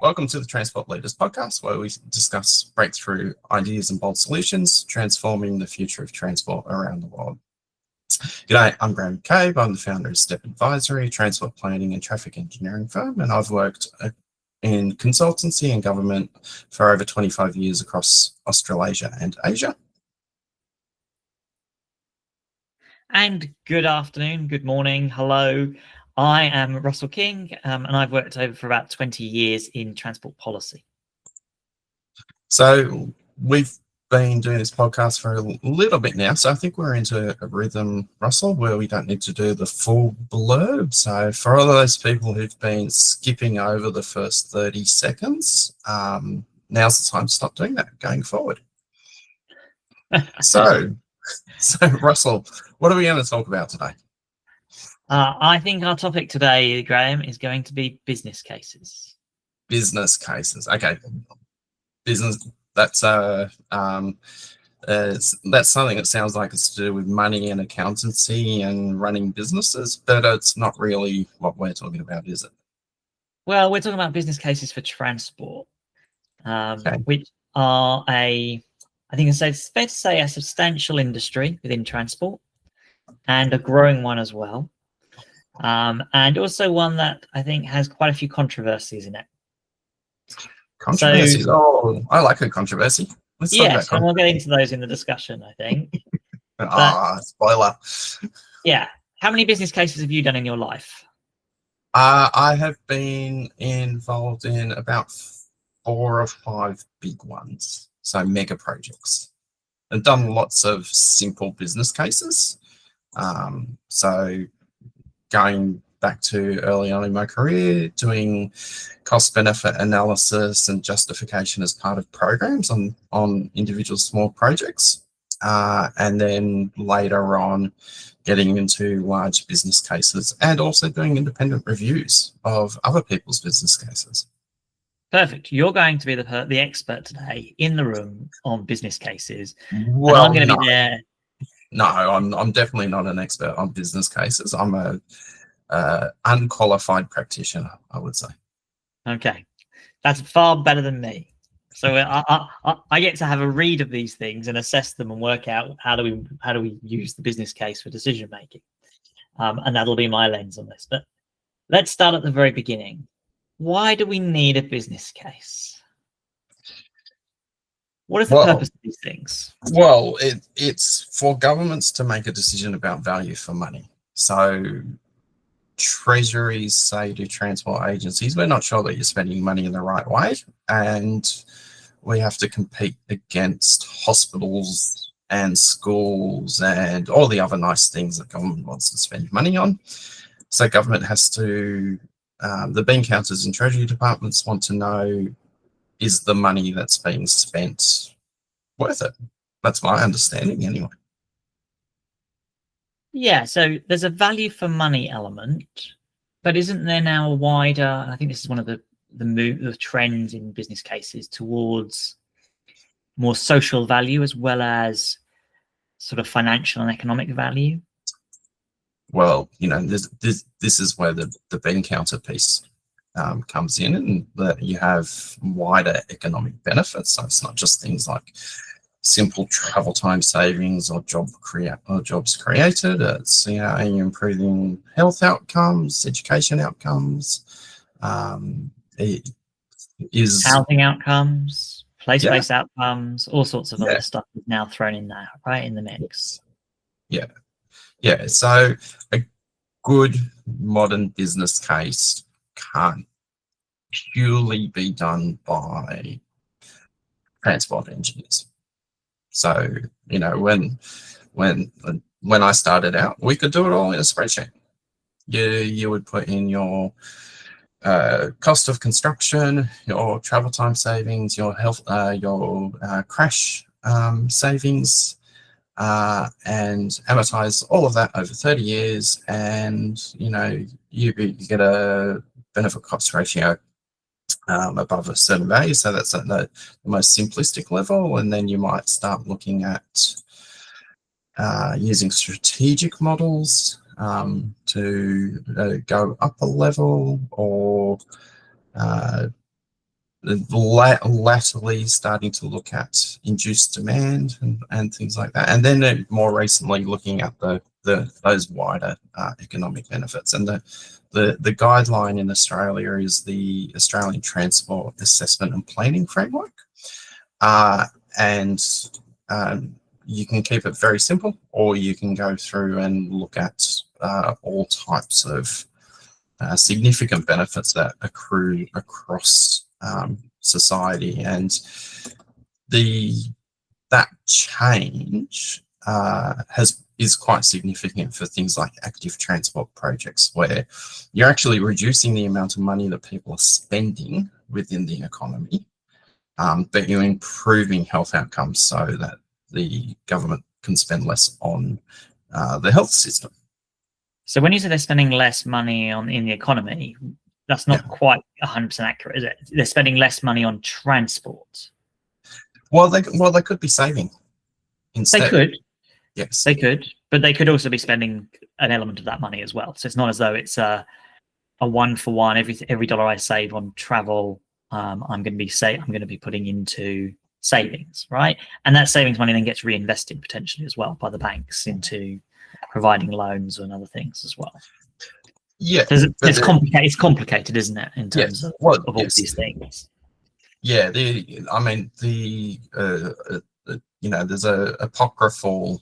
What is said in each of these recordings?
Welcome to the Transport Leaders Podcast, where we discuss breakthrough ideas and bold solutions, transforming the future of transport around the world. G'day, I'm McCabe. I'm the founder of Step Advisory, transport planning and traffic engineering firm, and I've worked in consultancy and government for over 25 years across Australasia and Asia. And good afternoon, good morning, hello. I am Russell King, and I've worked over for about 20 years in transport policy. So we've been doing this podcast for a little bit now, so I think we're into a rhythm, Russell, where we don't need to do the full blurb. So for all those people who've been skipping over the first 30 seconds, now's the time to stop doing that going forward. So Russell, what are we going to talk about today? I think our topic today, Graham, is going to be business cases. Business cases. Okay. Business. That's something that sounds like it's to do with money and accountancy and running businesses, but it's not really what we're talking about, is it? Well, we're talking about business cases for transport, Okay. which are I think it's fair to say a substantial industry within transport and a growing one as well. And also one that I think has quite a few controversies in it. Controversies. So, I like a controversy. Let's talk about and we'll get into those in the discussion, I think. Spoiler. Yeah. How many business cases have you done in your life? I have been involved in about 4 or 5 big ones, so mega projects. I've done lots of simple business cases. So going back to early on in my career, doing cost-benefit analysis and justification as part of programs on individual small projects, and then later on getting into large business cases and also doing independent reviews of other people's business cases. Perfect. You're going to be the expert today in the room on business cases. Well, and I'm going to be there. No, I'm definitely not an expert on business cases. I'm a unqualified practitioner, I would say. Okay, that's far better than me. So I get to have a read of these things and assess them and work out how do we use the business case for decision making, and that'll be my lens on this. But let's start at the very beginning. Why do we need a business case? What is the purpose of these things? Well, it's for governments to make a decision about value for money. So treasuries say to transport agencies, we're not sure that you're spending money in the right way, and we have to compete against hospitals and schools and all the other nice things that government wants to spend money on. So government has to, the bean counters and treasury departments want to know, is the money that's being spent worth it? That's my understanding anyway. Yeah, so there's a value for money element, but isn't there now a wider, and I think this is one of the trends in business cases towards more social value as well as sort of financial and economic value? Well, this is where the bean counter piece comes in, and that you have wider economic benefits. So it's not just things like simple travel time savings or jobs created. It's you're improving health outcomes, education outcomes. It is housing outcomes, place-based outcomes, all sorts of other stuff is now thrown in there, right in the mix. Yeah. So a good modern business case can't purely be done by transport engineers. So, when I started out, we could do it all in a spreadsheet. You would put in your cost of construction, your travel time savings, your health, your crash savings, and amortize all of that over 30 years, and you get a benefit cost ratio above a certain value. So that's at the most simplistic level, and then you might start looking at using strategic models to go up a level, or latterly starting to look at induced demand and things like that, and then more recently looking at those wider economic benefits. And the guideline in Australia is the Australian Transport Assessment and Planning Framework, and you can keep it very simple, or you can go through and look at all types of significant benefits that accrue across society. And that change is quite significant for things like active transport projects, where you're actually reducing the amount of money that people are spending within the economy, but you're improving health outcomes so that the government can spend less on the health system. So when you say they're spending less money in the economy, that's not quite 100% accurate, is it? They're spending less money on transport. Well, they could be saving instead. They could. Yes. They could, but they could also be spending an element of that money as well. So it's not as though it's a one-for-one. Every dollar I save on travel, I'm going to be putting into savings, right? And that savings money then gets reinvested potentially as well by the banks into providing loans and other things as well. Yeah, so it's complicated. It's complicated, isn't it, in terms of all these things? Yeah, there's a apocryphal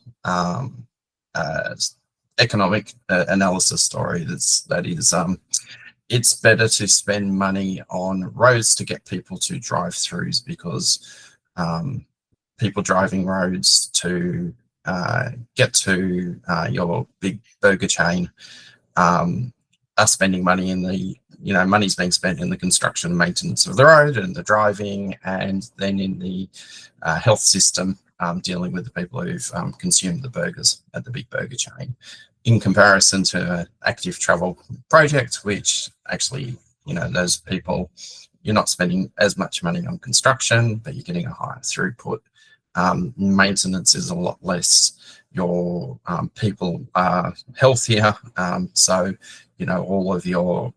economic analysis story that is it's better to spend money on roads to get people to drive-throughs, because people driving roads to get to your big burger chain are spending money in money's being spent in the construction and maintenance of the road and the driving, and then in the health system, dealing with the people who've consumed the burgers at the big burger chain, in comparison to an active travel project, which actually, those people, you're not spending as much money on construction, but you're getting a higher throughput. Maintenance is a lot less. Your people are healthier. So, all of your,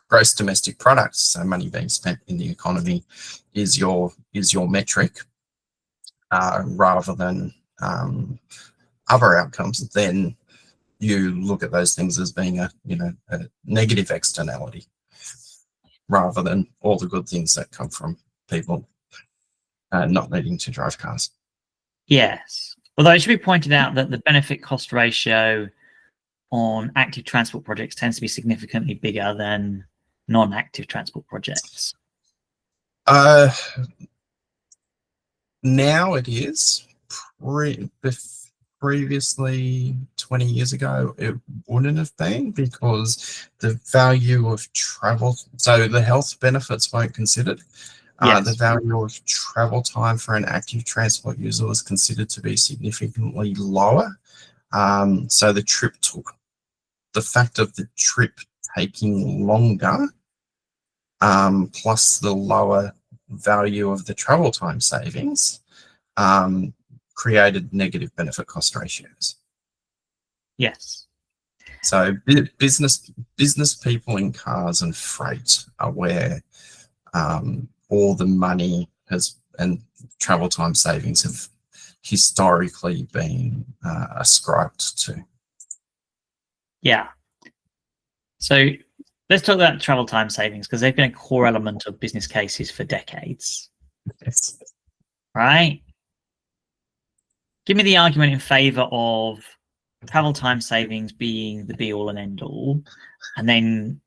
gross domestic products, so money being spent in the economy, is your metric, rather than other outcomes, then you look at those things as being a negative externality, rather than all the good things that come from people not needing to drive cars. Yes. Although it should be pointed out that the benefit cost ratio on active transport projects tends to be significantly bigger than non-active transport projects. Now it is. Previously, 20 years ago, it wouldn't have been, because the value of travel, so the health benefits weren't considered. Yes. The value of travel time for an active transport user was considered to be significantly lower. So the fact of the trip taking longer, plus the lower value of the travel time savings, created negative benefit cost ratios. Yes. So business people in cars and freight are where all the money and travel time savings have historically been ascribed to. Yeah. So let's talk about travel time savings, because they've been a core element of business cases for decades. Yes. Right? Give me the argument in favor of travel time savings being the be all and end all. And then,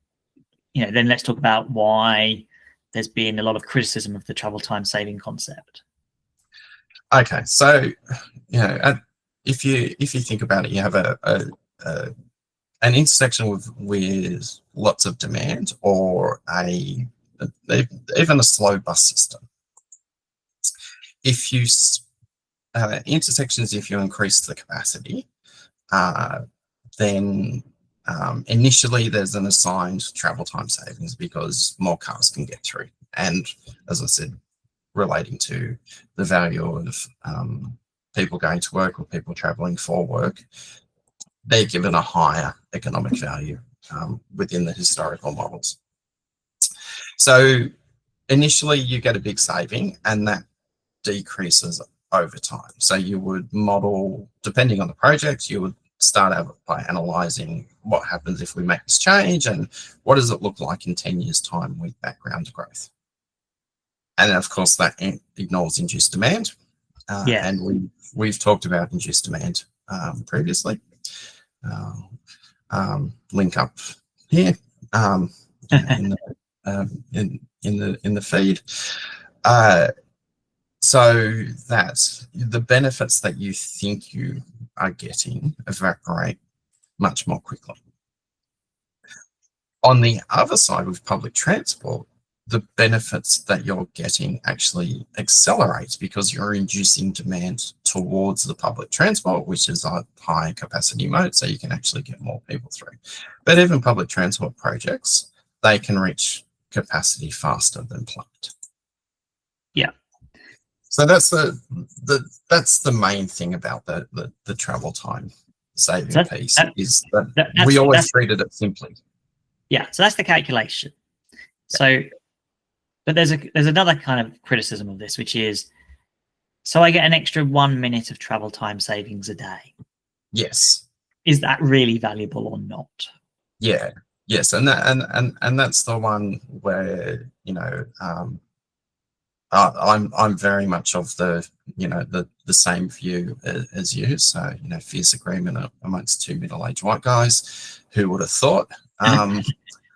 then let's talk about why there's been a lot of criticism of the travel time saving concept. Okay. So, if you think about it, you have an intersection with lots of demand, or even a slow bus system. If you intersections, if you increase the capacity, then initially there's an assigned travel time savings, because more cars can get through. And as I said, relating to the value of people going to work or people traveling for work, they're given a higher economic value within the historical models. So initially you get a big saving, and that decreases over time. So you would model, depending on the project, you would start out by analyzing what happens if we make this change, and what does it look like in 10 years' time with background growth. And then, of course, that ignores induced demand. Yeah. And we've talked about induced demand previously. Link up here in the feed. So that the benefits that you think you are getting evaporate much more quickly. On the other side, with public transport, the benefits that you're getting actually accelerate because you're inducing demand towards the public transport, which is a high capacity mode, so you can actually get more people through. But even public transport projects, they can reach capacity faster than planned. Yeah. So that's the main thing about the travel time saving piece, is that we always treated it simply. Yeah, so that's the calculation. So, but there's another kind of criticism of this, which is, so I get an extra 1 minute of travel time savings a day. Yes. Is that really valuable or not? Yeah. Yes, and that's the one where, you know, I'm very much of the same view as you. So, you know, fierce agreement amongst two middle-aged white guys. Who would have thought?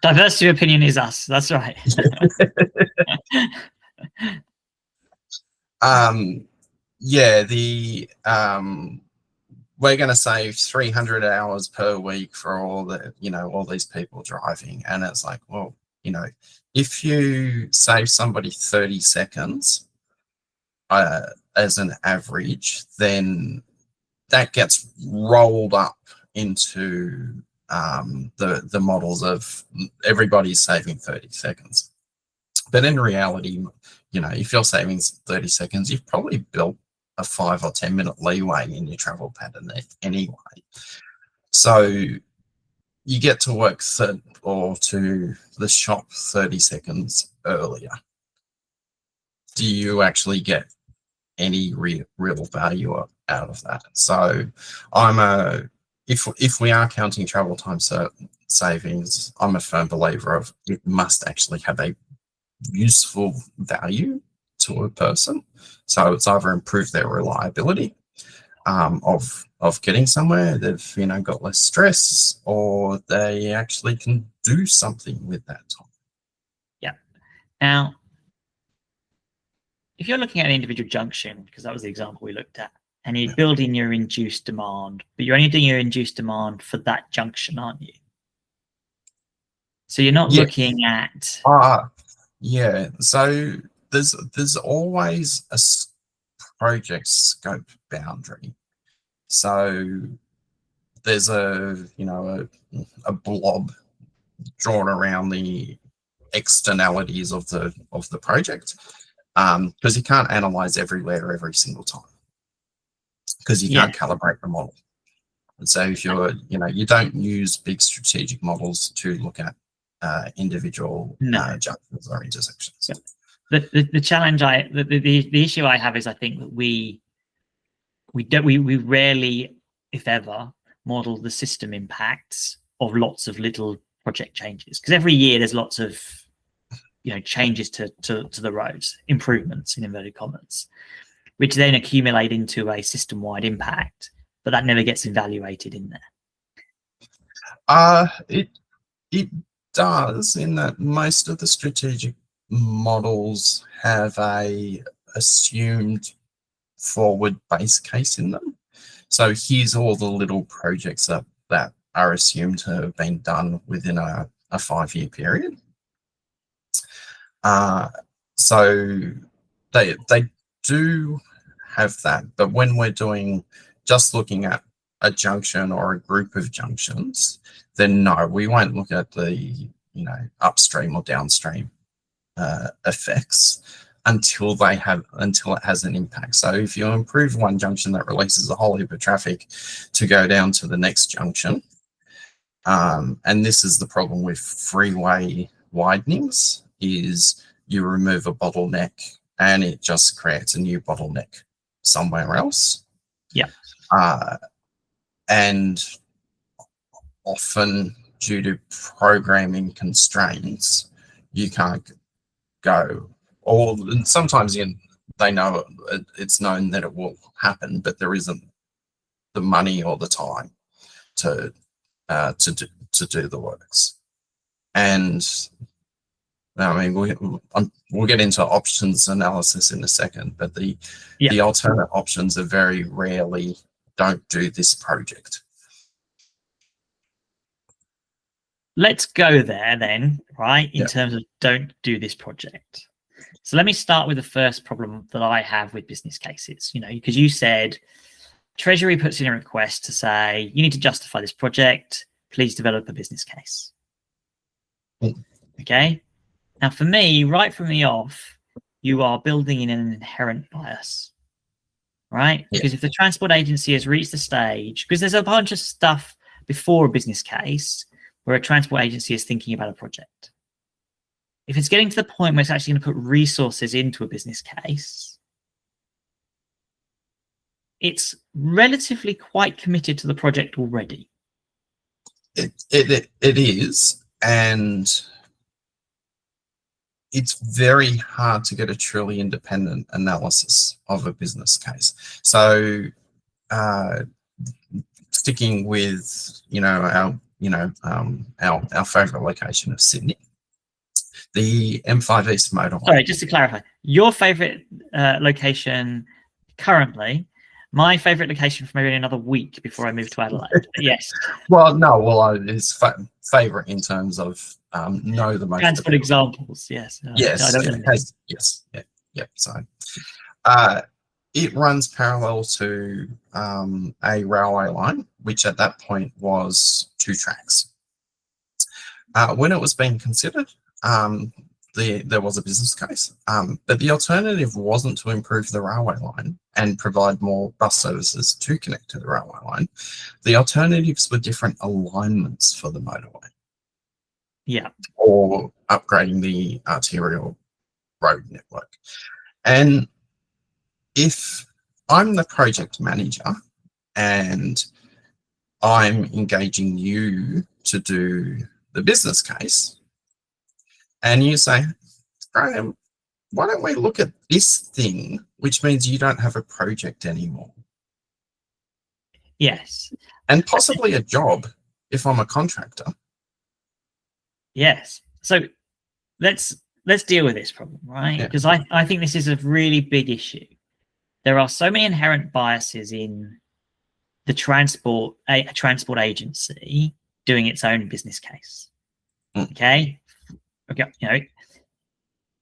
Diversity of opinion is us. That's right. Yeah, we're going to save 300 hours per week for all these people driving, and it's like, well, you know, if you save somebody 30 seconds as an average, then that gets rolled up into the models of everybody's saving 30 seconds. But in reality, you know, if you're saving 30 seconds, you've probably built a 5 or 10 minute leeway in your travel pattern anyway. So you get to work to the shop 30 seconds earlier. Do you actually get any real value out of that? So if we are counting travel time savings, I'm a firm believer of it must actually have a useful value to a person. So it's either improved their reliability of getting somewhere, they've, you know, got less stress, or they actually can do something with that time. Yeah. Now, if you're looking at an individual junction, because that was the example we looked at, and you're building your induced demand, but you're only doing your induced demand for that junction, aren't you? So you're not looking at... Yeah. So there's always a project scope boundary. So there's a blob drawn around the externalities of the project, because you can't analyze everywhere every single time, because you can't calibrate the model. And so if you don't use big strategic models to look at individual junctions or intersections. The challenge the issue I have is, I think that we rarely, if ever, model the system impacts of lots of little project changes, because every year there's lots of changes to the roads, improvements in inverted commas, which then accumulate into a system-wide impact, but that never gets evaluated in there. It does, in that most of the strategic models have a assumed forward base case in them. So here's all the little projects that are assumed to have been done within a 5-year period. So they do have that, but when we're just looking at a junction or a group of junctions, then no, we won't look at the upstream or downstream effects until it has an impact. So if you improve one junction, that releases a whole heap of traffic to go down to the next junction. And this is the problem with freeway widenings. is you remove a bottleneck and it just creates a new bottleneck somewhere else. Yeah. And often due to programming constraints, you can't go, or sometimes they know it's known that it will happen, but there isn't the money or the time to do the works. And I mean, we'll get into options analysis in a second, but the alternate options are very rarely don't do this project. Let's go there then, right? In terms of don't do this project. So let me start with the first problem that I have with business cases, because you said Treasury puts in a request to say, you need to justify this project, please develop a business case. Okay. Now for me, right from the off, you are building in an inherent bias, right? Because if the transport agency has reached the stage, because there's a bunch of stuff before a business case where a transport agency is thinking about a project. If it's getting to the point where it's actually going to put resources into a business case, it's relatively quite committed to the project already. It is, and it's very hard to get a truly independent analysis of a business case. So sticking with our favorite location of Sydney, the M5 East motorway. Sorry, just to clarify, your favorite location currently, my favorite location for maybe another week before I move to Adelaide. Yes. It's favorite in terms of know the most transport examples. Yes. So it runs parallel to a railway line, which at that point was 2 tracks. When it was being considered, there was a business case, but the alternative wasn't to improve the railway line and provide more bus services to connect to the railway line. The alternatives were different alignments for the motorway. Yeah. Or upgrading the arterial road network. And if I'm the project manager and I'm engaging you to do the business case, and you say, Graham, why don't we look at this thing, which means you don't have a project anymore? Yes. And possibly a job if I'm a contractor. Yes. So let's deal with this problem, right? Because I think this is a really big issue. There are so many inherent biases in the transport agency doing its own business case. Okay.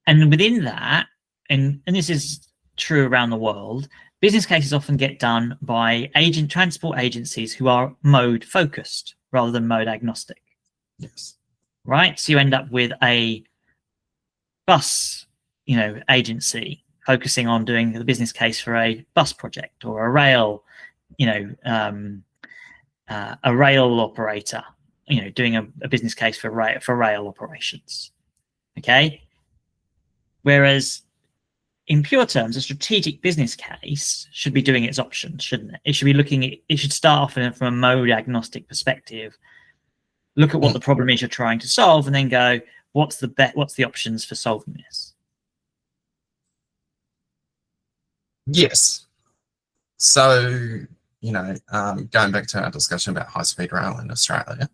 And within that, and this is true around the world, business cases often get done by transport agencies who are mode focused rather than mode agnostic. Yes. Right. So you end up with a bus, agency focusing on doing the business case for a bus project, or a rail, a rail operator, doing a business case for rail operations. Okay. Whereas in pure terms, a strategic business case should be doing its options, shouldn't it? It should be it should start off from a mode agnostic perspective, look at what the problem is you're trying to solve, and then go, what's the options for solving this? Yes. So, going back to our discussion about high-speed rail in Australia.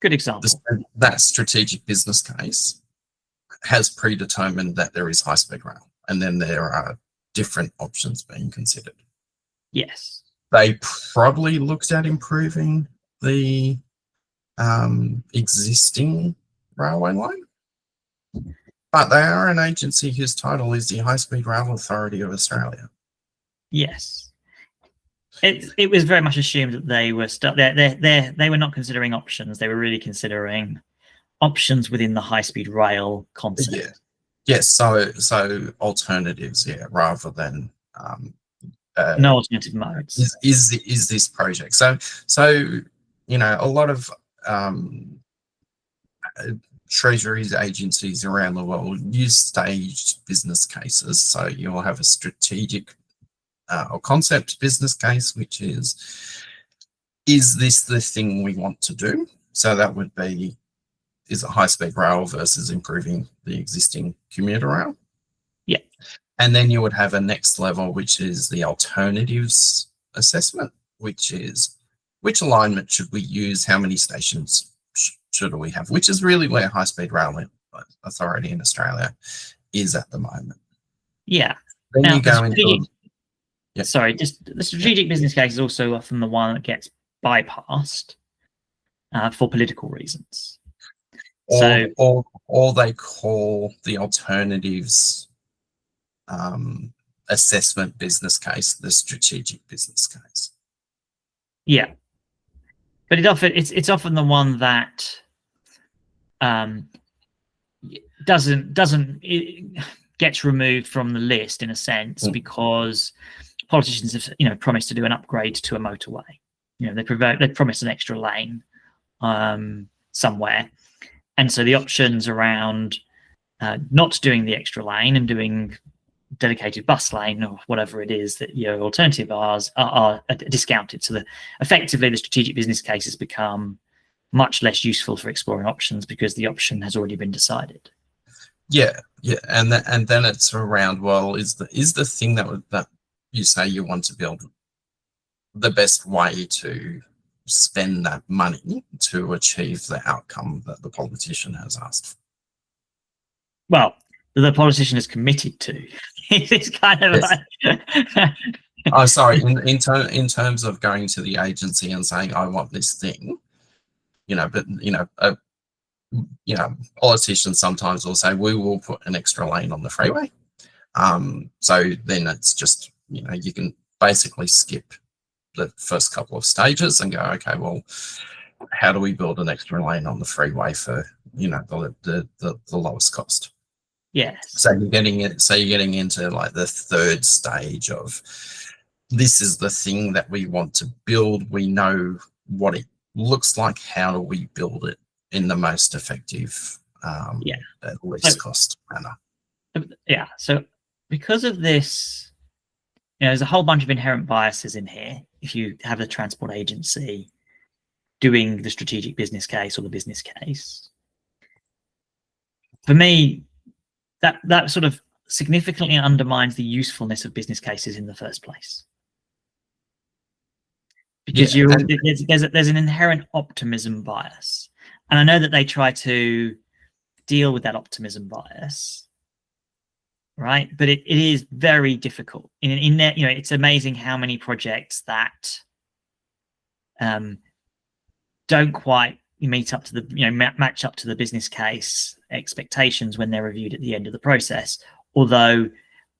Good example. That strategic business case has predetermined that there is high-speed rail, and then there are different options being considered. Yes. They probably looked at improving the existing railway line, but they are an agency whose title is the High Speed Rail Authority of Australia. Yes. It was very much assumed that they were they were not considering options. They were really considering options within the high speed rail concept. Yeah. Yes. So alternatives, rather than no alternative modes. Is this project? So a lot of treasuries agencies around the world use staged business cases. So you'll have a strategic or concept business case, which is this the thing we want to do? So that would be, is it high-speed rail versus improving the existing commuter rail? Yeah. And then you would have a next level, which is the alternatives assessment, which is which alignment should we use? How many stations should we have? Which is really where High-Speed Rail Authority in Australia is at the moment. Yeah. Then Now, you go into... Yep. Sorry, just the strategic business case is also often the one that gets bypassed for political reasons. Or they call the alternatives assessment business case the strategic business case. Yeah, but it's often the one that gets removed from the list in a sense because politicians have promised to do an upgrade to a motorway. They promised an extra lane somewhere, and so the options around not doing the extra lane and doing dedicated bus lane or whatever it is that your alternative are discounted. So effectively the strategic business cases become much less useful for exploring options because the option has already been decided. Yeah, and then it's around, well, is the thing that you say you want to build the best way to spend that money to achieve the outcome that the politician has asked for? Well, the politician is committed to. It's kind of like... Oh, sorry. In terms of going to the agency and saying, I want this thing, but politicians sometimes will say, we will put an extra lane on the freeway. So then it's just, you can basically skip the first couple of stages and go, okay, well, how do we build an extra lane on the freeway for, the lowest cost? Yes. So you're getting into like the third stage of, this is the thing that we want to build. We know what it looks like. How do we build it in the most effective, at least cost manner? Yeah. So because of this, there's a whole bunch of inherent biases in here. If you have the transport agency doing the strategic business case or the business case, for me, that sort of significantly undermines the usefulness of business cases in the first place. Because there's an inherent optimism bias. And I know that they try to deal with that optimism bias, right? But it is very difficult. In there, it's amazing how many projects that don't quite meet up to the match up to the business case expectations when they're reviewed at the end of the process, although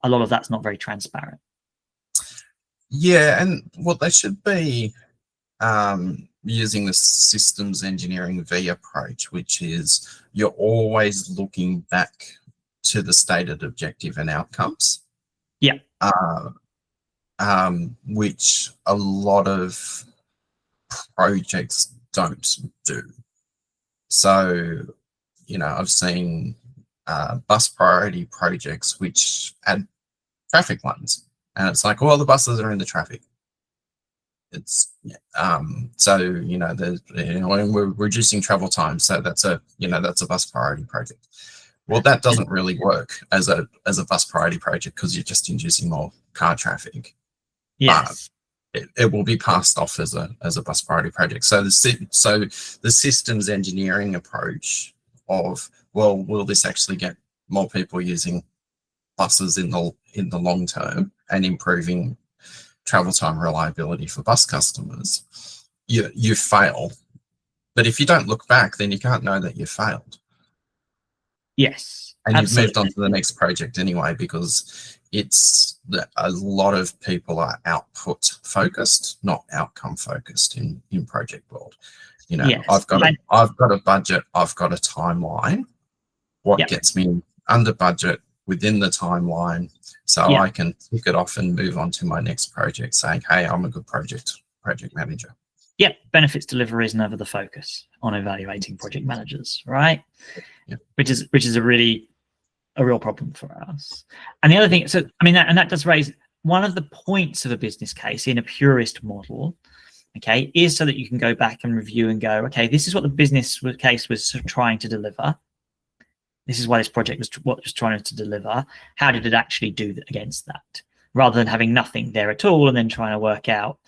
a lot of that's not very transparent. Yeah, and what they should be using the systems engineering V approach, which is you're always looking back to the stated objective and outcomes. Yeah. Which a lot of projects don't do. So, I've seen bus priority projects which add traffic lanes, and it's like, well, the buses are in the traffic. It's so when we're reducing travel time, so that's a bus priority project. Well, that doesn't really work as a bus priority project because you're just inducing more car traffic. Yes. It will be passed off as a bus priority project. So the systems engineering approach of, well, will this actually get more people using buses in the long term and improving travel time reliability for bus customers? You fail, but if you don't look back, then you can't know that you failed. Yes, and absolutely. You've moved on to the next project anyway, because it's that a lot of people are output focused, not outcome focused in project world. Yes. I've got a budget, I've got a timeline. What gets me under budget within the timeline, so I can tick it off and move on to my next project, saying, hey, I'm a good project manager. yeah, benefits delivery is never the focus on evaluating project managers, right? Yeah. Which is a real problem for us. And the other thing, so I mean, that does raise one of the points of a business case in a purist model, okay, is so that you can go back and review and go, okay, this is what the business case was trying to deliver. This is why this project was what it was trying to deliver. How did it actually do against that? Rather than having nothing there at all and then trying to work out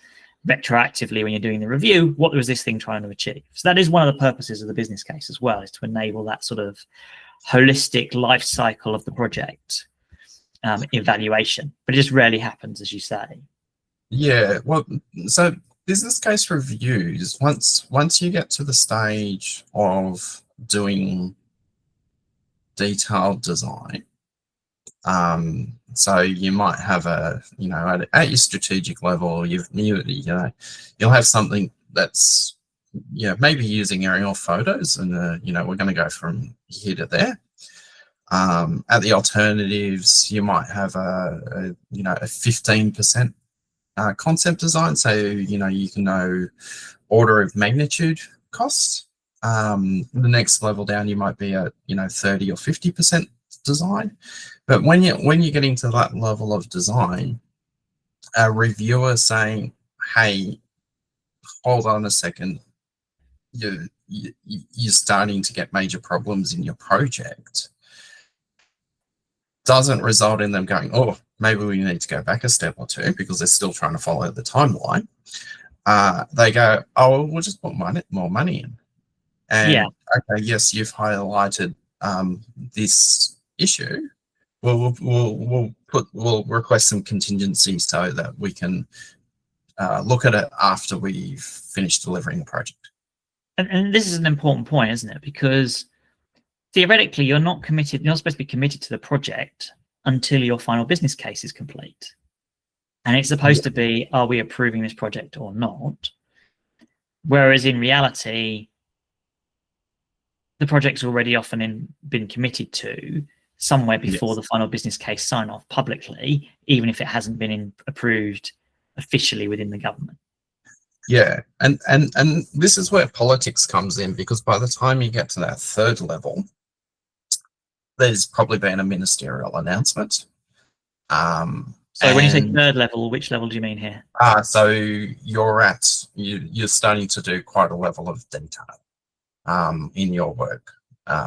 retroactively when you're doing the review, what was this thing trying to achieve? So that is one of the purposes of the business case as well, is to enable that sort of holistic life cycle of the project evaluation. But it just rarely happens, as you say. Yeah, well, so business case reviews, once you get to the stage of doing detailed design, so you might have at your strategic level, you'll have something that's maybe using aerial photos, and we're going to go from here to there. At the alternatives, you might have a 15% concept design, so you can know order of magnitude costs. The next level down, you might be at 30 or 50% design. But when you're getting to that level of design, a reviewer saying, "Hey, hold on a second, you're starting to get major problems in your project," doesn't result in them going, "Oh, maybe we need to go back a step or two," because they're still trying to follow the timeline. They go, "Oh, we'll just put more money in." And okay, yes, you've highlighted this issue. We'll request some contingency so that we can look at it after we've finished delivering the project. And this is an important point, isn't it? Because theoretically, you're not supposed to be committed to the project until your final business case is complete. And it's supposed to be, are we approving this project or not? Whereas in reality, the project's already often been committed to somewhere before the final business case sign off publicly, even if it hasn't been approved officially within the government. Yeah, and this is where politics comes in, because by the time you get to that third level, there's probably been a ministerial announcement. So when you say third level, which level do you mean here? So you're starting to do quite a level of detail in your work.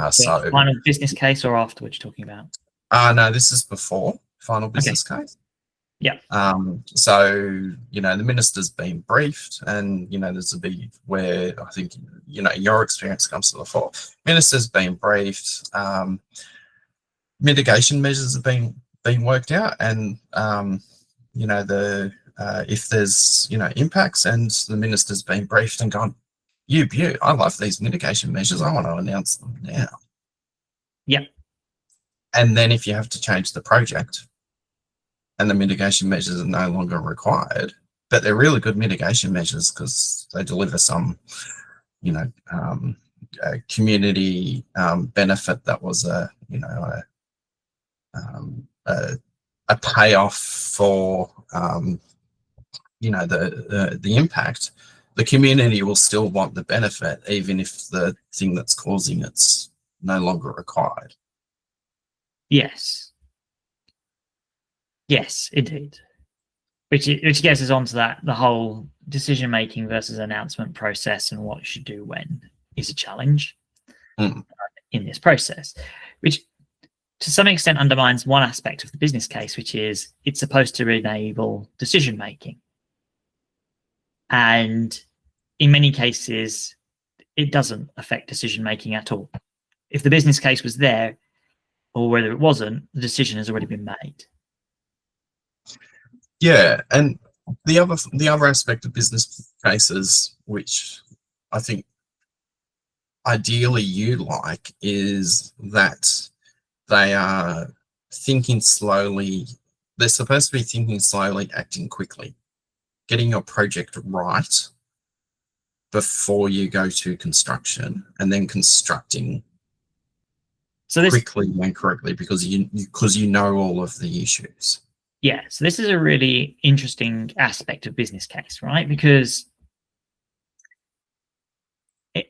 So final business case or afterwards you're talking about? No, this is before final business case. Yeah. So the minister's been briefed, and there's a big where I think your experience comes to the fore. Minister's been briefed. Mitigation measures have been worked out, and if there's impacts, and the minister's been briefed and gone, I love these mitigation measures, I want to announce them now. Yeah. And then if you have to change the project and the mitigation measures are no longer required, but they're really good mitigation measures because they deliver some community benefit that was a payoff for the impact. The community will still want the benefit, even if the thing that's causing it's no longer required. Yes, indeed. Which gets us onto the whole decision making versus announcement process, and what you should do when is a challenge in this process, which to some extent undermines one aspect of the business case, which is it's supposed to enable decision making. And in many cases, it doesn't affect decision making at all. If the business case was there, or whether it wasn't, the decision has already been made. Yeah, and the other aspect of business cases, which I think ideally you like, is that they are thinking slowly. They're supposed to be thinking slowly, acting quickly, getting your project right before you go to construction, and then constructing quickly and correctly because you know all of the issues. Yeah, so this is a really interesting aspect of business case, right? Because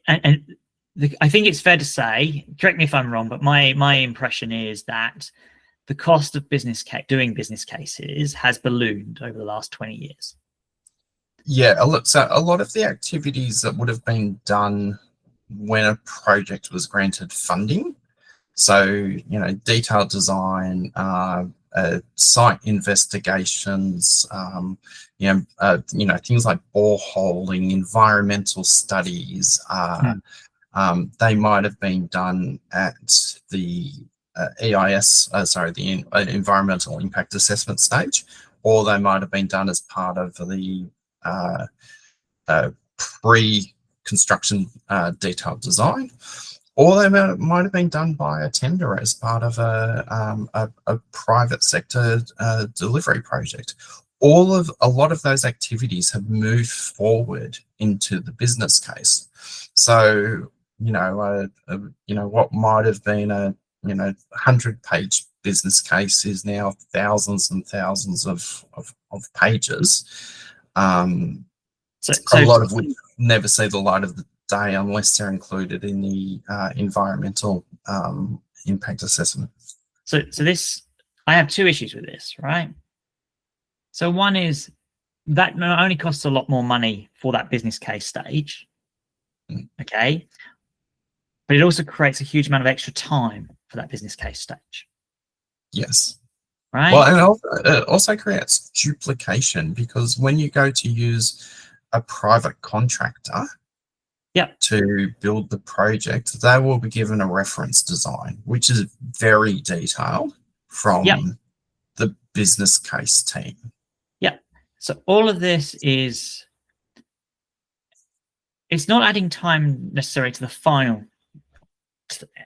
I think it's fair to say, correct me if I'm wrong, but my impression is that the cost of doing business cases has ballooned over the last 20 years. Yeah, so a lot of the activities that would have been done when a project was granted funding, so detailed design, site investigations, things like boreholing, environmental studies. They might have been done at the the environmental impact assessment stage, or they might have been done as part of the pre-construction detailed design, or they might have been done by a tender as part of a private sector delivery project. A lot of those activities have moved forward into the business case. So what might have been a 100-page business case is now thousands and thousands of pages. A lot of which never see the light of the day unless they're included in the environmental impact assessment. So this, I have two issues with this, right? So one is that not only costs a lot more money for that business case stage, okay, but it also creates a huge amount of extra time for that business case stage. Yes. Right. Well, and it also creates duplication, because when you go to use a private contractor to build the project, they will be given a reference design, which is very detailed from the business case team. Yeah. So all of this it's not adding time necessarily to the final,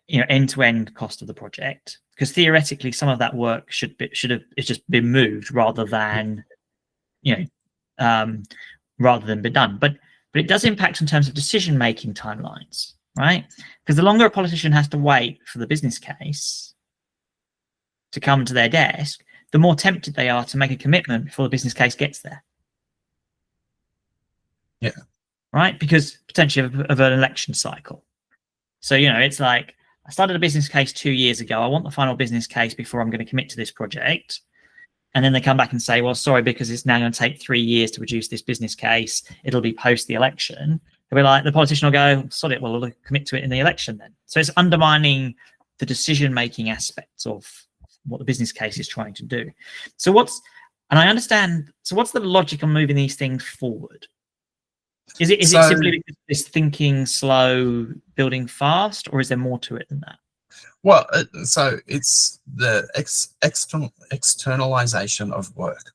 end-to-end cost of the project, because theoretically some of that work should have just been moved rather than be done. But it does impact in terms of decision-making timelines, right? Because the longer a politician has to wait for the business case to come to their desk, the more tempted they are to make a commitment before the business case gets there. Yeah. Right? Because potentially of an election cycle. So, it's like, I started a business case 2 years ago. I want the final business case before I'm going to commit to this project. And then they come back and say, well, sorry, because it's now going to take 3 years to produce this business case. It'll be post the election. They'll be like, the politician will go, sod it, we'll commit to it in the election then. So it's undermining the decision-making aspects of what the business case is trying to do. So what's the logic on moving these things forward? Is it simply because it's thinking slow, building fast, or is there more to it than that? Well, so it's the externalization of work.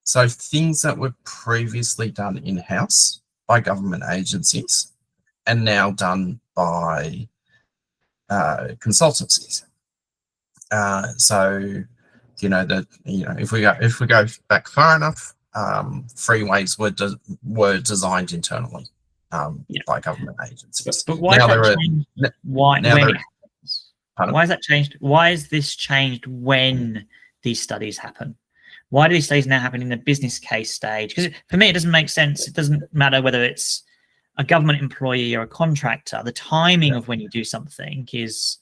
So things that were previously done in-house by government agencies and now done by consultancies. If we go back far enough, freeways were designed internally by government agencies. But why has that changed? Why has that changed? Why has this changed when these studies happen? Why do these studies now happen in the business case stage? Because for me, it doesn't make sense. It doesn't matter whether it's a government employee or a contractor. The timing of when you do something is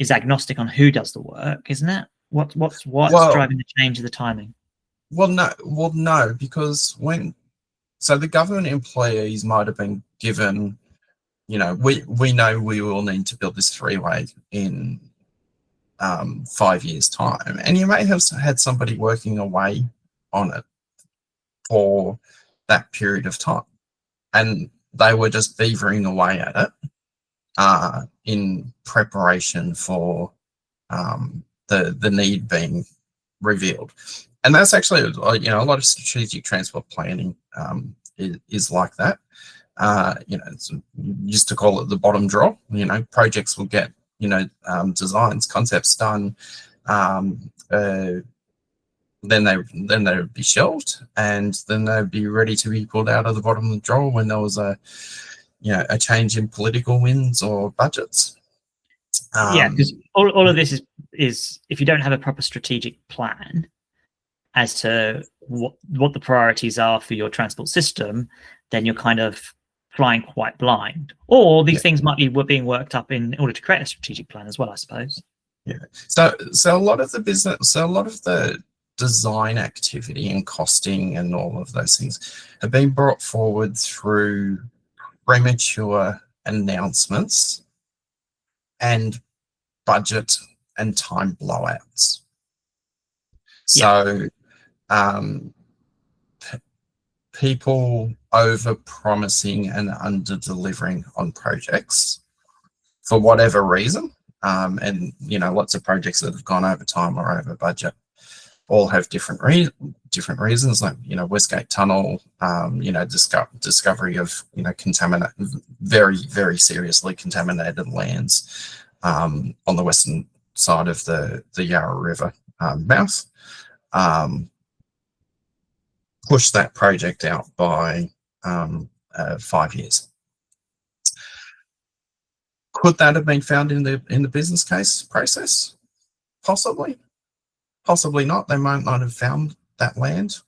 agnostic on who does the work, isn't it? What's driving the change of the timing? Well, no, because the government employees might have been given, we know we will need to build this freeway in 5 years' time, and you may have had somebody working away on it for that period of time, and they were just beavering away at it in preparation for the need being revealed. And that's actually, a lot of strategic transport planning is like that. Used to call it the bottom drawer. Projects will get, designs, concepts done. Then they would be shelved, and then they'd be ready to be pulled out of the bottom of the drawer when there was a change in political winds or budgets. Because all of this is if you don't have a proper strategic plan as to what the priorities are for your transport system, then you're kind of flying quite blind, or these Yeah. things might be being worked up in order to create a strategic plan as well, I suppose. Yeah. So a lot of the business, so a lot of the design activity and costing and all of those things have been brought forward through premature announcements and budget and time blowouts. So people over promising and under delivering on projects for whatever reason. And lots of projects that have gone over time or over budget all have different reasons, like Westgate Tunnel, discovery of very, very seriously contaminated lands on the western side of the Yarra River mouth. Push that project out by 5 years. Could that have been found in the business case process? Possibly, possibly not. They might not have found that land,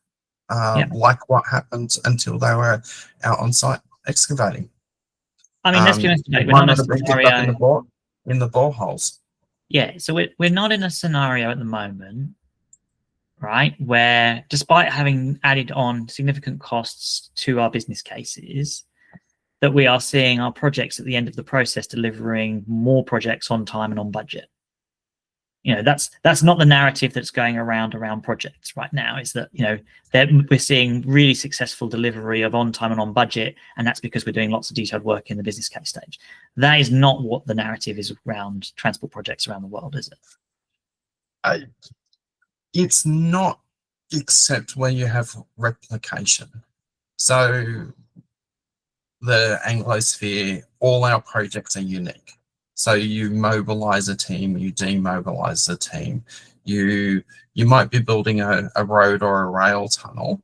like what happened until they were out on site excavating. I mean, let's be honest, we're Might not not have been picked up in the boreholes. Yeah, so we're not in a scenario at the moment, right, where despite having added on significant costs to our business cases, that we are seeing our projects at the end of the process delivering more projects on time and on budget. That's not the narrative that's going around projects right now, is that we're seeing really successful delivery of on time and on budget, and that's because we're doing lots of detailed work in the business case stage. That is not what the narrative is around transport projects around the world, is it? It's not, except when you have replication. So the Anglosphere, all our projects are unique. So you mobilize a team, you demobilize a team. You might be building a road or a rail tunnel.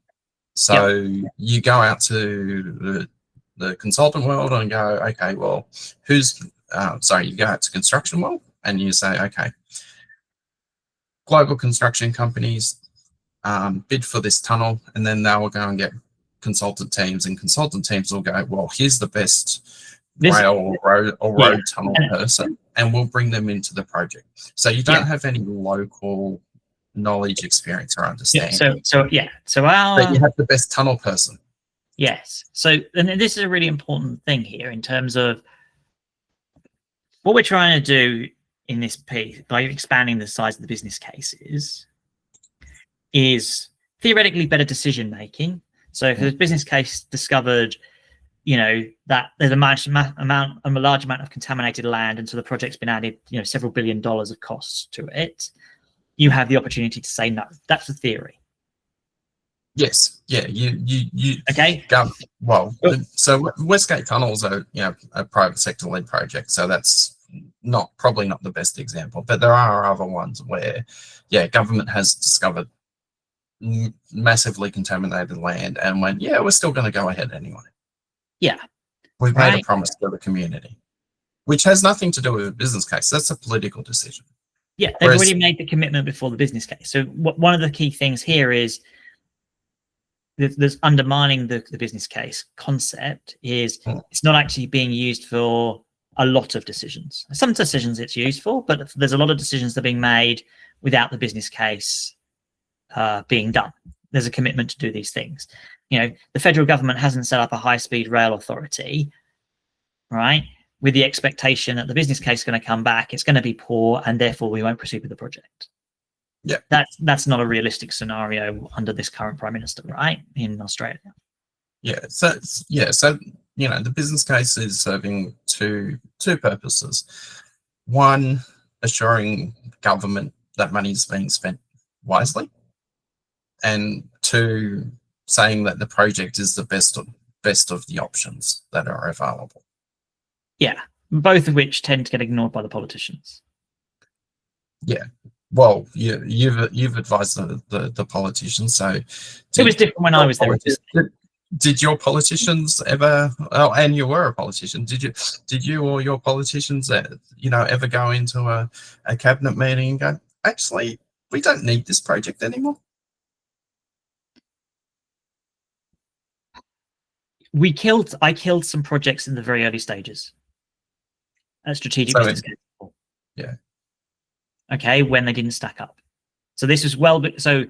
So you go out to the consultant world and go, okay, well, you go out to construction world and you say, okay, global construction companies bid for this tunnel, and then they will go and get consultant teams, and consultant teams will go, well, here's the best rail or road tunnel person, and we'll bring them into the project. So you don't have any local knowledge, experience, or understanding. But you have the best tunnel person. Yes. So, and this is a really important thing here in terms of what we're trying to do in this piece by expanding the size of the business cases is theoretically better decision making. So if the business case discovered, that there's a large amount of contaminated land, and so the project's been added, several $1 billion of costs to it, you have the opportunity to say no. That's the theory. Yes. Yeah. You. Okay. So Westgate Tunnels are a private sector led project, so that's probably not the best example, but there are other ones where government has discovered massively contaminated land and went, we're still going to go ahead anyway. We've made a promise to the community, which has nothing to do with a business case. That's a political decision. They've already made the commitment before the business case. So one of the key things here is there's undermining the business case concept is it's not actually being used for a lot of decisions. Some decisions it's used for, but there's a lot of decisions that are being made without the business case being done. There's a commitment to do these things. The federal government hasn't set up a high-speed rail authority, right, with the expectation that the business case is going to come back, it's going to be poor, and therefore we won't proceed with the project. That's not a realistic scenario under this current Prime Minister, right, in Australia. So the business case is serving two purposes. One, assuring government that money is being spent wisely, and two, saying that the project is the best of the options that are available. Both of which tend to get ignored by the politicians. Well, you've advised the politicians, so it was different when I was there. Did your politicians ever? Oh, and you were a politician. Did you or your politicians, ever go into a cabinet meeting and go, actually, we don't need this project anymore? I killed some projects in the very early stages at strategic So business case. yeah. Okay, when they didn't stack up. So this was so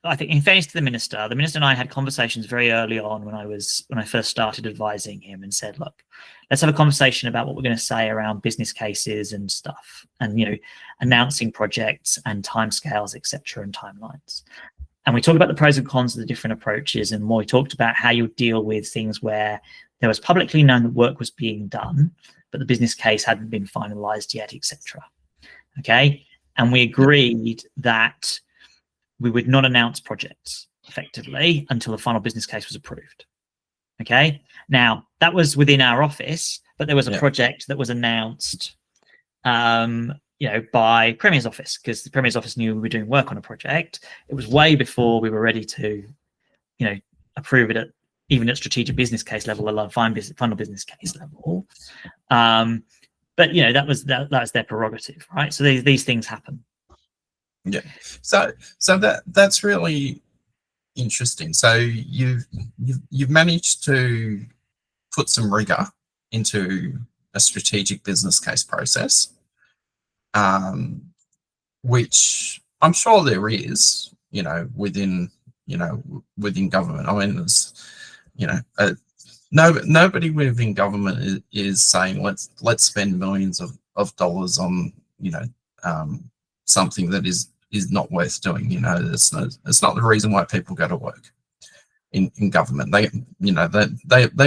I think, in fairness to the minister and I had conversations very early on when I first started advising him, and said, look, let's have a conversation about what we're going to say around business cases and stuff, and announcing projects and timescales, etc., and timelines. And we talked about the pros and cons of the different approaches, and we talked about how you deal with things where there was publicly known that work was being done, but the business case hadn't been finalized yet, etc. Okay, and we agreed that we would not announce projects effectively until the final business case was approved. Okay, now that was within our office, but there was a project that was announced, by Premier's office, because the Premier's office knew we were doing work on a project. It was way before we were ready to, approve it even at strategic business case level, alone final business case level. But that was their prerogative, right? So these things happen. Yeah. So that's really interesting. So you've managed to put some rigor into a strategic business case process, which I'm sure there is, within government. I mean, there's, nobody within government is saying let's spend millions of dollars on something that is not worth doing. It's not the reason why people go to work in government. They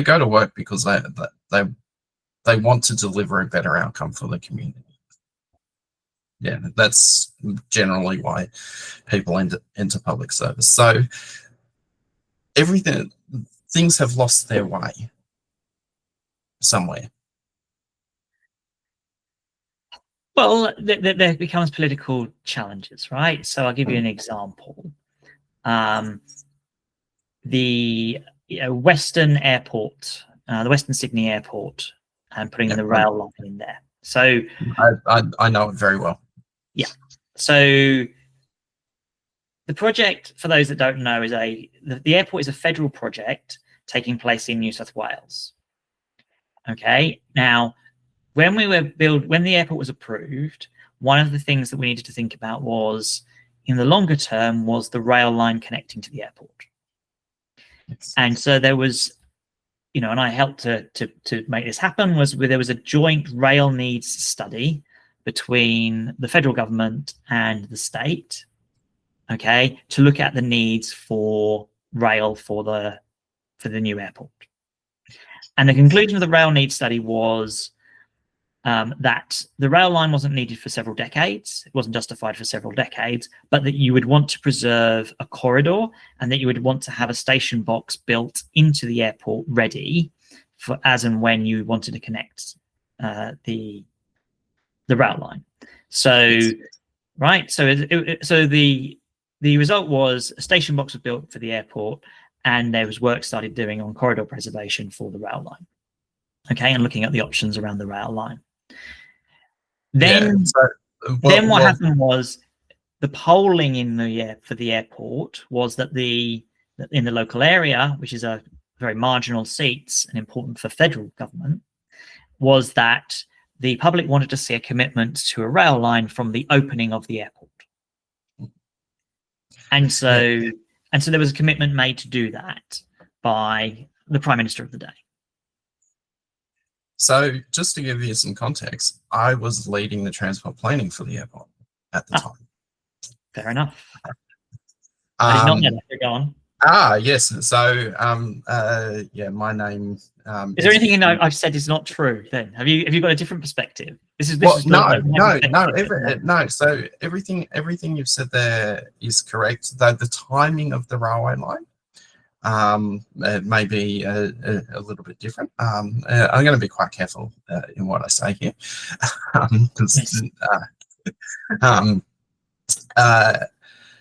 go to work because they want to deliver a better outcome for the community. Yeah, that's generally why people enter public service. So things have lost their way somewhere. Well, there becomes political challenges, right? So I'll give you an example. The Western Airport, the Western Sydney Airport, and putting the rail line in there. So I know it very well. Yeah. So the project, for those that don't know, is the airport is a federal project taking place in New South Wales. Okay. Now, when the airport was approved, one of the things that we needed to think about was, in the longer term, was the rail line connecting to the airport. Yes. And so there was, and I helped to make this happen, there was a joint rail needs study between the federal government and the state, okay, to look at the needs for rail for the new airport. And the conclusion of the rail needs study was that the rail line wasn't needed for several decades, it wasn't justified for several decades, but that you would want to preserve a corridor, and that you would want to have a station box built into the airport ready for as and when you wanted to connect the rail line. So, right, so the result was a station box was built for the airport, and there was work started doing on corridor preservation for the rail line. Okay, and looking at the options around the rail line. Then, what happened was the polling for the airport was that in the local area, which is a very marginal seats and important for federal government, was that the public wanted to see a commitment to a rail line from the opening of the airport. And so there was a commitment made to do that by the Prime Minister of the day. So just to give you some context, I was leading the transport planning for the airport at the time. Fair enough. I did not know that. Go on. Yes. So, my name. Is there anything I've said is not true? Then have you got a different perspective? No. So everything you've said there is correct. Though the timing of the railway line, it may be a little bit different. I'm going to be quite careful in what I say here, because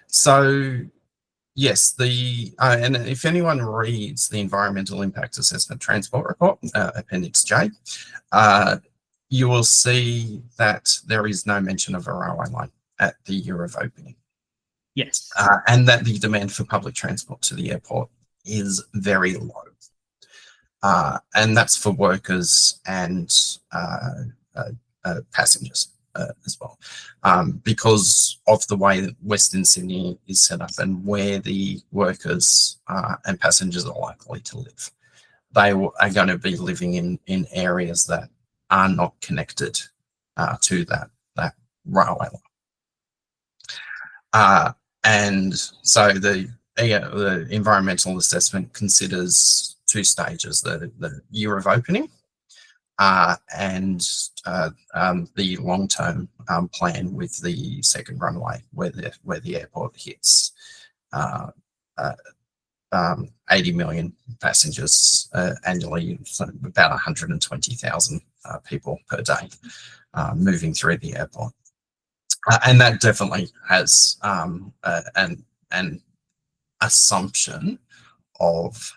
so. Yes, and if anyone reads the Environmental Impact Assessment Transport Report, Appendix J, you will see that there is no mention of a railway line at the year of opening. Yes. And that the demand for public transport to the airport is very low. And that's for workers and passengers as well, because of the way that Western Sydney is set up and where the workers and passengers are likely to live. They are going to be living in areas that are not connected to that railway line. And so the environmental assessment considers two stages: the year of opening and the long-term plan with the second runway, where the airport hits 80 million passengers annually, so about 120,000 people per day moving through the airport. And that definitely has an assumption of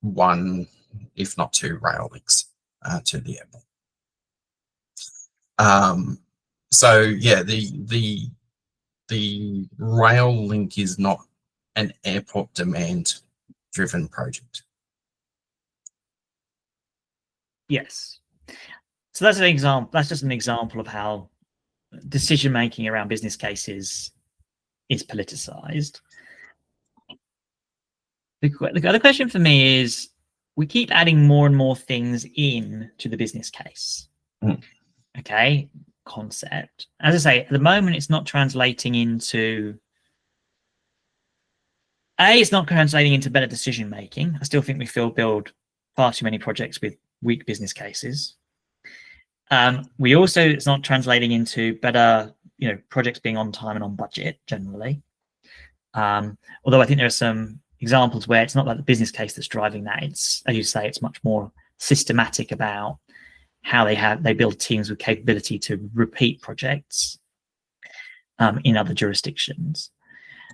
one, if not two, rail links to the airport. So yeah, the rail link is not an airport demand driven project. Yes. So that's an example. That's just an example of how decision making around business cases is politicized. The other question for me is, we keep adding more and more things in to the business case. Okay, concept. As I say, at the moment, it's not translating into it's not translating into better decision making. I still think we build far too many projects with weak business cases. We also, it's not translating into better, projects being on time and on budget generally. Although I think there are some examples where it's not like the business case that's driving that. It's, as you say, it's much more systematic about how they build teams with capability to repeat projects in other jurisdictions,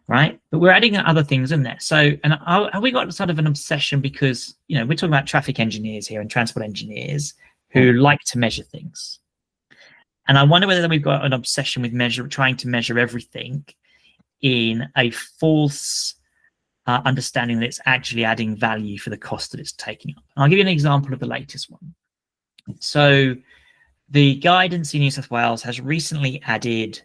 right? But we're adding other things in there. So, and have we got sort of an obsession because, we're talking about traffic engineers here and transport engineers who like to measure things. And I wonder whether we've got an obsession with trying to measure everything in a false understanding that it's actually adding value for the cost that it's taking up. And I'll give you an example of the latest one. So the guidance in New South Wales has recently added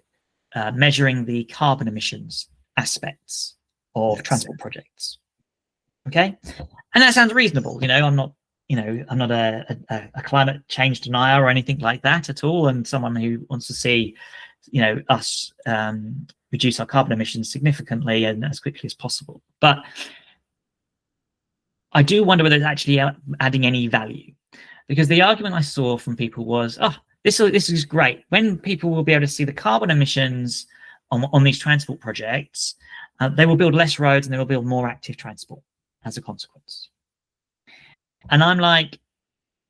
measuring the carbon emissions aspects of transport projects. Okay, and that sounds reasonable. I'm not a climate change denier or anything like that at all, and someone who wants to see us reduce our carbon emissions significantly and as quickly as possible. But I do wonder whether it's actually adding any value, because the argument I saw from people was, this is great. When people will be able to see the carbon emissions on these transport projects, they will build less roads and they will build more active transport as a consequence. And I'm like,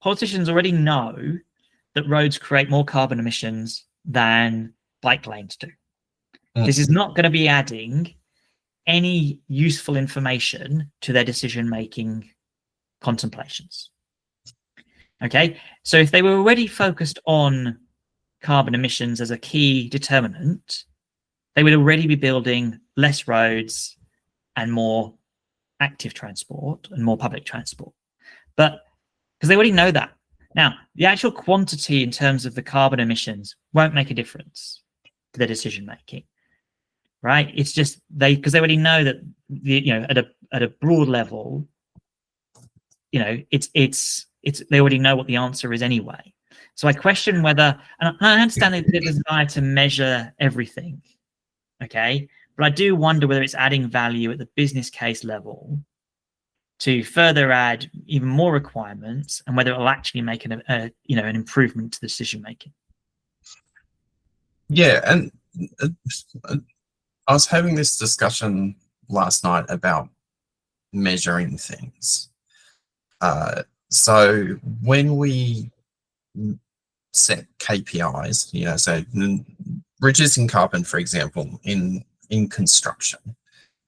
politicians already know that roads create more carbon emissions than bike lanes do. This is not going to be adding any useful information to their decision-making contemplations. Okay, so if they were already focused on carbon emissions as a key determinant, they would already be building less roads and more active transport and more public transport. But because they already know that. Now, the actual quantity in terms of the carbon emissions won't make a difference to their decision making, right? It's just because they already know that at a broad level, it's they already know what the answer is anyway. So I question whether, and I understand the desire to measure everything, okay, but I do wonder whether it's adding value at the business case level to further add even more requirements, and whether it will actually make an improvement to the decision making. Yeah, and I was having this discussion last night about measuring things. So when we set KPIs, so reducing carbon, for example, in construction.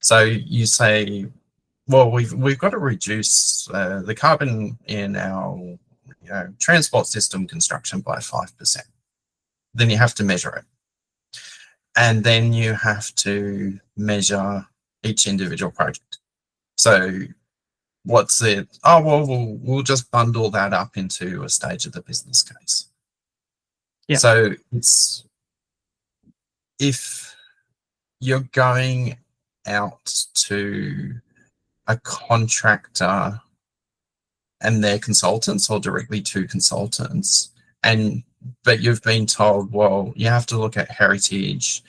So you say, well, we've got to reduce the carbon in our transport system construction by 5%. Then you have to measure it. And then you have to measure each individual project. So what's it? Oh, well, we'll just bundle that up into a stage of the business case. Yeah. So it's, if you're going out to a contractor and their consultants, or directly to consultants, but you've been told, well, you have to look at heritage,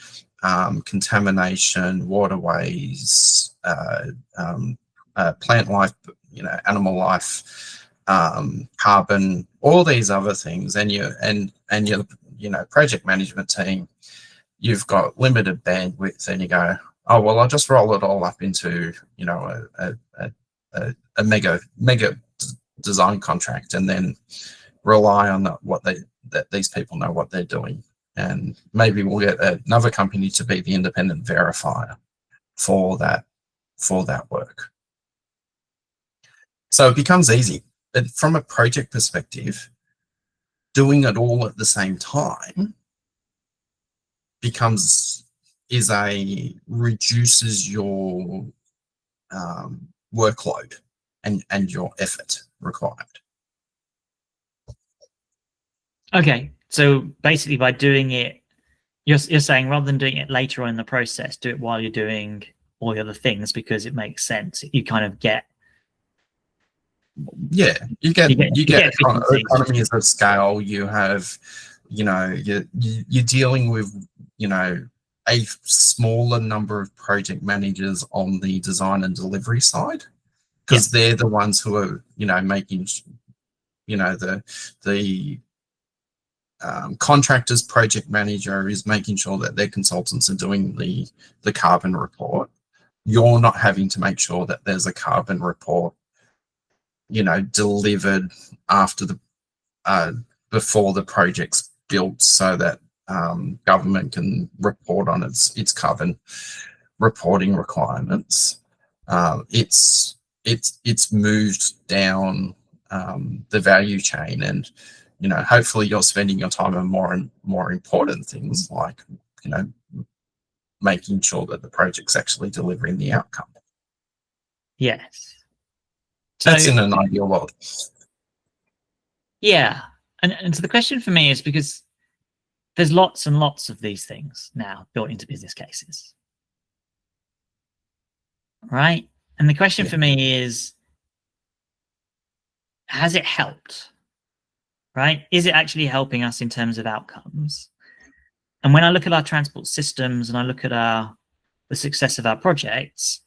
contamination, waterways, plant life, animal life, carbon, all these other things, and your project management team, you've got limited bandwidth, and you go, oh well, I'll just roll it all up into a mega design contract, and then rely on that these people know what they're doing, and maybe we'll get another company to be the independent verifier for that work. So it becomes easy. But from a project perspective, doing it all at the same time reduces your workload and your effort required. Okay, so basically by doing it, you're saying rather than doing it later on in the process, do it while you're doing all the other things, because it makes sense. You kind of get, yeah, you get economies of scale. You have, you're dealing with, a smaller number of project managers on the design and delivery side, because they're the ones who are, making, the contractor's project manager is making sure that their consultants are doing the carbon report. You're not having to make sure that there's a carbon report, delivered after before the project's built, so that government can report on its carbon reporting requirements. It's moved down the value chain, and hopefully you're spending your time on more important things, like making sure that the project's actually delivering the outcome. Yes. That's in an ideal world. Yeah. And so the question for me is, because there's lots and lots of these things now built into business cases, right? And the question for me is, has it helped? Right? Is it actually helping us in terms of outcomes? And when I look at our transport systems and I look at the success of our projects,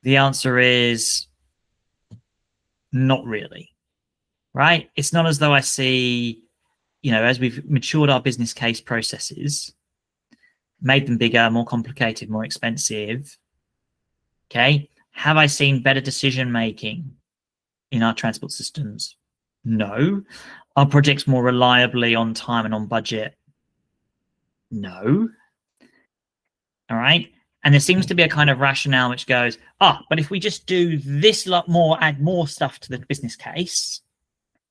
the answer is not really, right? It's not as though I see, as we've matured our business case processes, made them bigger, more complicated, more expensive, okay, have I seen better decision making in our transport systems? No. Are projects more reliably on time and on budget? No. All right. And there seems to be a kind of rationale which goes, but if we just do this lot more, add more stuff to the business case,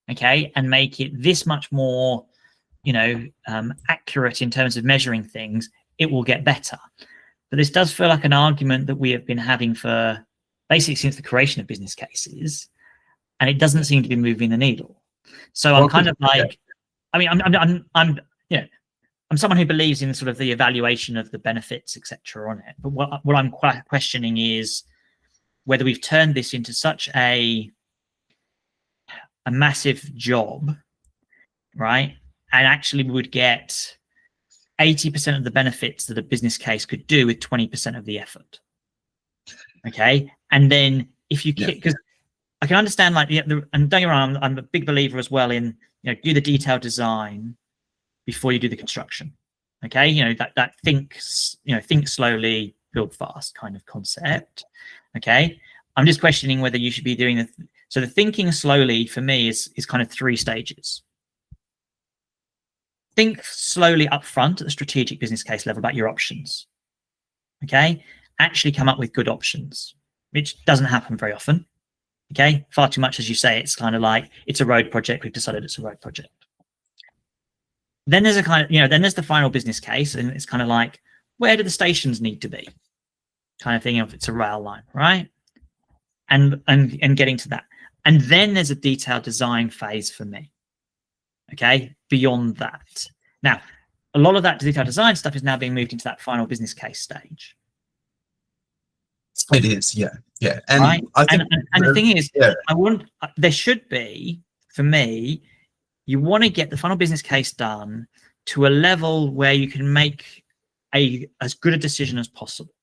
okay, and make it this much more, accurate in terms of measuring things, it will get better. But this does feel like an argument that we have been having for basically since the creation of business cases, and it doesn't seem to be moving the needle. So I'm kind of like, I mean, I'm someone who believes in sort of the evaluation of the benefits, etc. on it. But what I'm quite questioning is whether we've turned this into such a massive job, right? And actually we would get 80% of the benefits that a business case could do with 20% of the effort. Okay. And then if you because I can understand, like, and don't get me wrong, I'm a big believer as well in, do the detailed design before you do the construction. Okay. That think slowly, build fast kind of concept. Okay. I'm just questioning whether you should be doing so the thinking slowly for me is kind of 3 stages. Think slowly up front at the strategic business case level about your options. Okay. Actually come up with good options, which doesn't happen very often. Okay. Far too much, as you say, it's kind of like, it's a road project. We've decided it's a road project. Then there's a kind of, then there's the final business case, and it's kind of like, where do the stations need to be? Kind of thing, if it's a rail line, right? and getting to that. And then there's a detailed design phase for me. Okay, beyond that. Now, a lot of that detailed design stuff is now being moved into that final business case stage. It is, yeah. And right. I think and the thing is, yeah. There should be, for me, you want to get the final business case done to a level where you can make as good a decision as possible.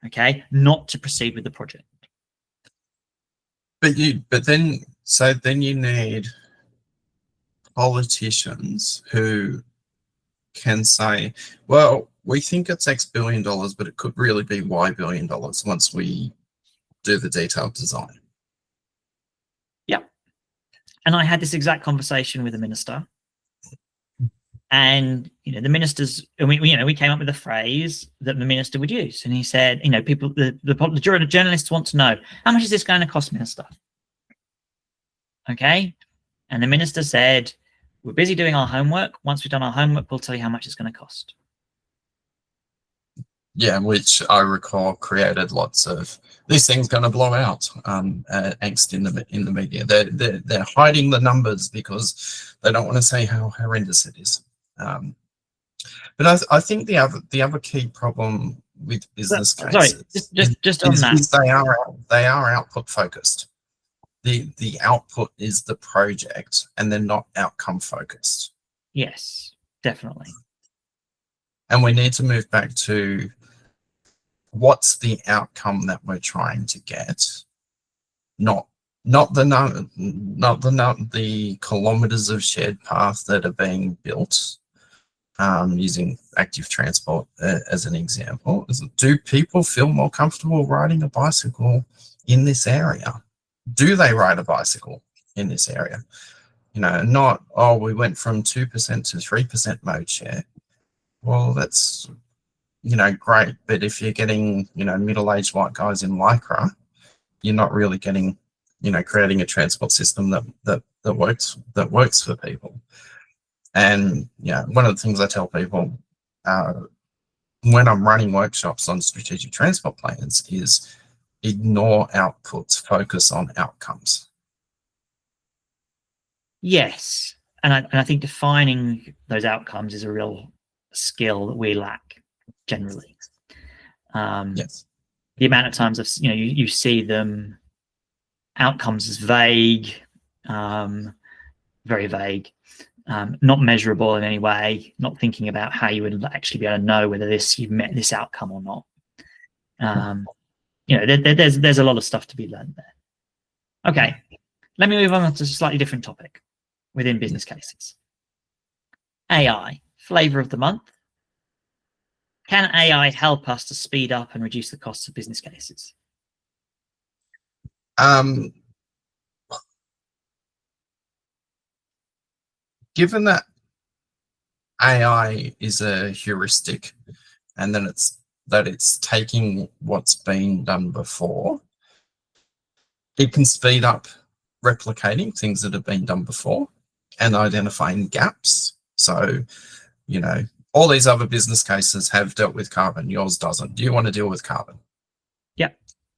Okay, not to proceed with the project. But then you need politicians who can say, well, we think it's X billion dollars, but it could really be Y billion dollars once we do the detailed design. Yeah. And I had this exact conversation with the minister. And the ministers, and we came up with a phrase that the minister would use, and he said, people, the journalists want to know, how much is this going to cost, minister? Okay, and the minister said, we're busy doing our homework. Once we've done our homework, we'll tell you how much it's going to cost. Yeah, which I recall created lots of this thing's going to blow out angst in the media. They're hiding the numbers because they don't want to say how horrendous it is. But I think the other key problem with business cases, just on that, is they are output focused. The output is the project, and they're not outcome focused. Yes, definitely. And we need to move back to what's the outcome that we're trying to get, not the kilometers of shared path that are being built. Using active transport as an example, do people feel more comfortable riding a bicycle in this area? Do they ride a bicycle in this area? Not, oh, we went from 2% to 3% mode share. Well, that's, great. But if you're getting, middle-aged white guys in Lycra, you're not really getting, creating a transport system that works for people. And one of the things I tell people when I'm running workshops on strategic transport plans is ignore outputs, focus on outcomes. Yes, and I think defining those outcomes is a real skill that we lack generally. Yes, the amount of times you see them outcomes as vague, very vague. Not measurable in any way, not thinking about how you would actually be able to know whether you've met this outcome or not. There's a lot of stuff to be learned there. Okay, let me move on to a slightly different topic within business cases. AI, flavor of the month. Can AI help us to speed up and reduce the costs of business cases? Given that AI is a heuristic, and then it's taking what's been done before, it can speed up replicating things that have been done before and identifying gaps. So, all these other business cases have dealt with carbon. Yours doesn't. Do you want to deal with carbon? Yeah.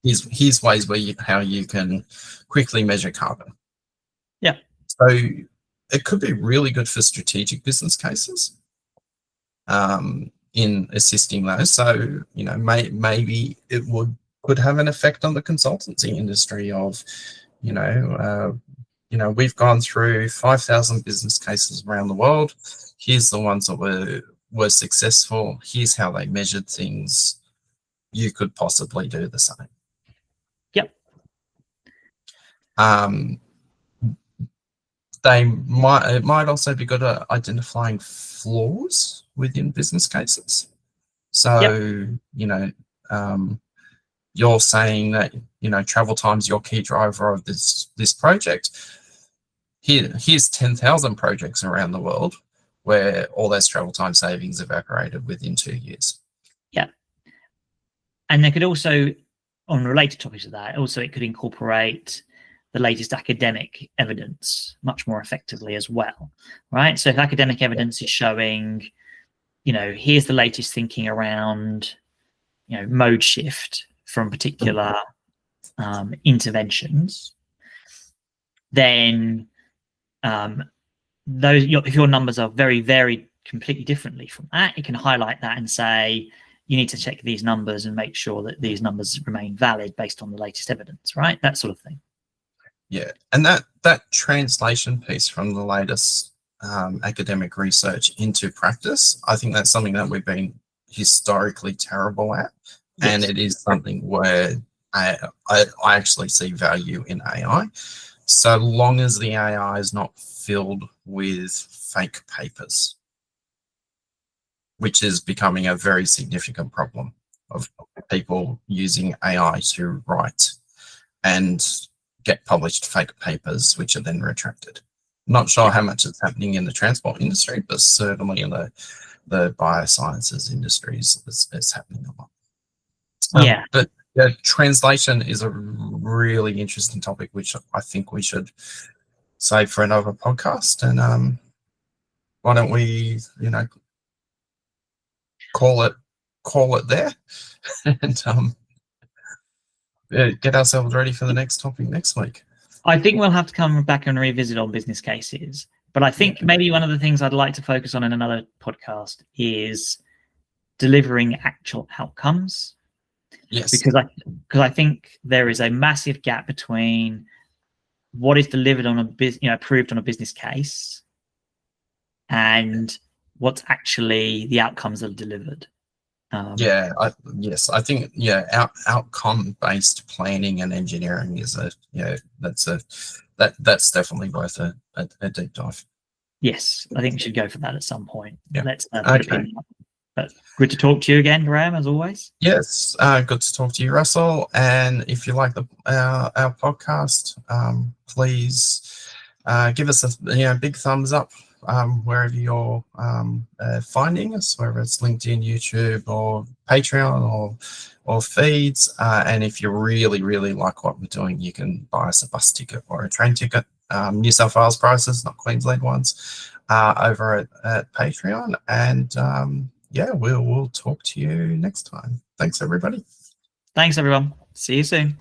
Here's ways how you can quickly measure carbon. Yeah. So it could be really good for strategic business cases in assisting those. So, maybe it could have an effect on the consultancy industry of, we've gone through 5,000 business cases around the world. Here's the ones that were successful. Here's how they measured things. You could possibly do the same. Yep. It might also be good at identifying flaws within business cases. So, yep. You're saying that, travel time's your key driver of this project. Here's 10,000 projects around the world where all those travel time savings evaporated within 2 years. Yeah. And there could also, on related topics of that, also it could incorporate the latest academic evidence much more effectively as well, right? So if academic evidence is showing, here's the latest thinking around, mode shift from particular interventions, then if your numbers are very varied completely differently from that, it can highlight that and say you need to check these numbers and make sure that these numbers remain valid based on the latest evidence, right? That sort of thing. Yeah, and that translation piece from the latest academic research into practice, I think that's something that we've been historically terrible at. Yes. And it is something where I actually see value in AI, so long as the AI is not filled with fake papers, which is becoming a very significant problem of people using AI to write and get published fake papers, which are then retracted. Not sure how much is happening in the transport industry, but certainly in the biosciences industries, it's happening a lot. Yeah. But translation is a really interesting topic, which I think we should save for another podcast. And why don't we, call it there, and get ourselves ready for the next topic next week. I think we'll have to come back and revisit on business cases, but I think maybe one of the things I'd like to focus on in another podcast is delivering actual outcomes. Yes, because I think there is a massive gap between what is delivered on approved on a business case and what's actually the outcomes that are delivered. I think outcome-based planning and engineering is that's definitely worth a deep dive. Yes, I think we should go for that at some point. Yeah. Let's But good to talk to you again, Graham, as always. Yes, good to talk to you, Russell. And if you like our podcast, please give us a big thumbs up wherever you're finding us, whether it's LinkedIn, YouTube, or Patreon, or feeds. And if you really, really like what we're doing, you can buy us a bus ticket or a train ticket. New South Wales prices, not Queensland ones, over at Patreon. And we'll talk to you next time. Thanks, everybody. Thanks, everyone. See you soon.